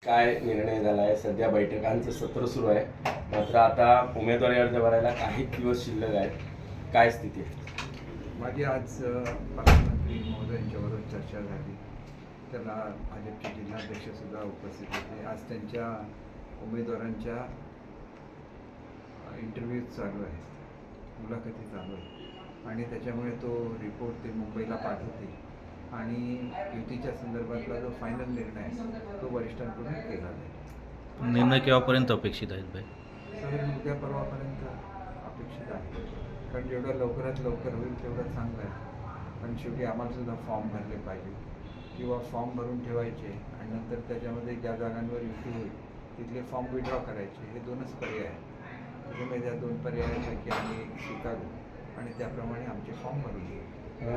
काय निर्णय झाला आहे? सध्या बैठकांचं सत्र सुरू आहे, मात्र आता उमेदवारी अर्ज भरायला काही दिवस शिल्लक आहेत. काय स्थिती आहे? माझी आज पालकमंत्री महोदयांच्याबरोबर चर्चा झाली. त्याला भाजपचे जिल्हाध्यक्षसुद्धा उपस्थित होते. आज त्यांच्या उमेदवारांच्या इंटरव्ह्यूज चालू आहेत, मुलाखती चालू आहेत आणि त्याच्यामुळे तो रिपोर्ट ते मुंबईला पाठवतील आणि युतीच्या संदर्भातला जो फायनल निर्णय आहे तो वरिष्ठांकडून केला जाईल. निर्णय केव्हापर्यंत अपेक्षित आहेत भाई? साधारण उद्या परवापर्यंत अपेक्षित आहे, कारण जेवढं लवकरात लवकर होईल तेवढं चांगलं आहे. पण शेवटी आम्हाला सुद्धा फॉर्म भरले पाहिजे किंवा फॉर्म भरून ठेवायचे आणि नंतर त्याच्यामध्ये ज्या जागांवर युती होईल तिथले फॉर्म विड्रॉ करायचे. हे दोनच पर्याय आहेत. त्याच्यामुळे त्या दोन पर्यायापैकी आम्ही एक स्वीकारू आणि त्याप्रमाणे आमचे फॉर्म भरून घेऊ.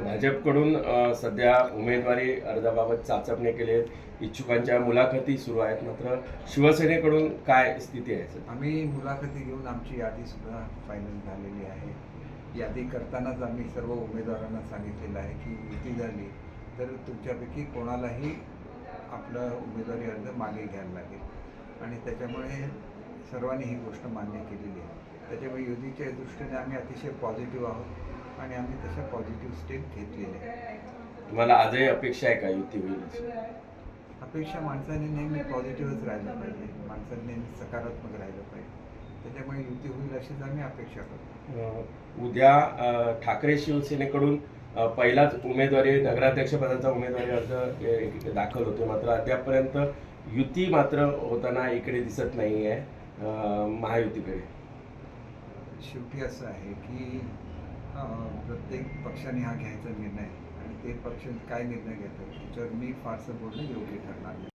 भाजपकडून सध्या उमेदवारी अर्जाबाबत चाचपणी केली आहेत, इच्छुकांच्या मुलाखती सुरू आहेत, मात्र शिवसेनेकडून काय स्थिती आहे? आम्ही मुलाखती घेऊन आमची यादीसुद्धा फायनल झालेली आहे. यादी करतानाच आम्ही सर्व उमेदवारांना सांगितलेलं आहे की युती झाली तर तुमच्यापैकी कोणालाही आपलं उमेदवारी अर्ज मागे घ्यायला लागेल आणि त्याच्यामुळे सर्वांनी ही गोष्ट मान्य केलेली आहे. त्याच्यामुळे युतीच्या दृष्टीने आम्ही अतिशय पॉझिटिव्ह आहोत आणि आम्ही तशा पॉझिटिव्ह स्टेप घेतलेले आहे. तुम्हाला आजही अपेक्षा आहे का युती होईल? अपेक्षा माणसाने नेहमी पॉझिटिव्हच राहिलं पाहिजे, माणसाने नेहमी सकारात्मक राहिलं पाहिजे. त्याच्यामुळे युती होईल अशीच आम्ही अपेक्षा करतो. उद्या ठाकरे शिवसेनेकडून पहिलाच उमेदवारी नगराध्यक्षपदाचा उमेदवारी अर्ज दाखल होते, मात्र अद्यापपर्यंत युती मात्र होताना इकडे दिसत नाही आहे महायुतीकडे. शेवटी असं आहे की प्रत्येक पक्षाने हा घ्यायचा निर्णय आणि ते पक्ष काय निर्णय घेतात त्याच्यावर मी फारसं बोलणं योग्य ठरणार नाही.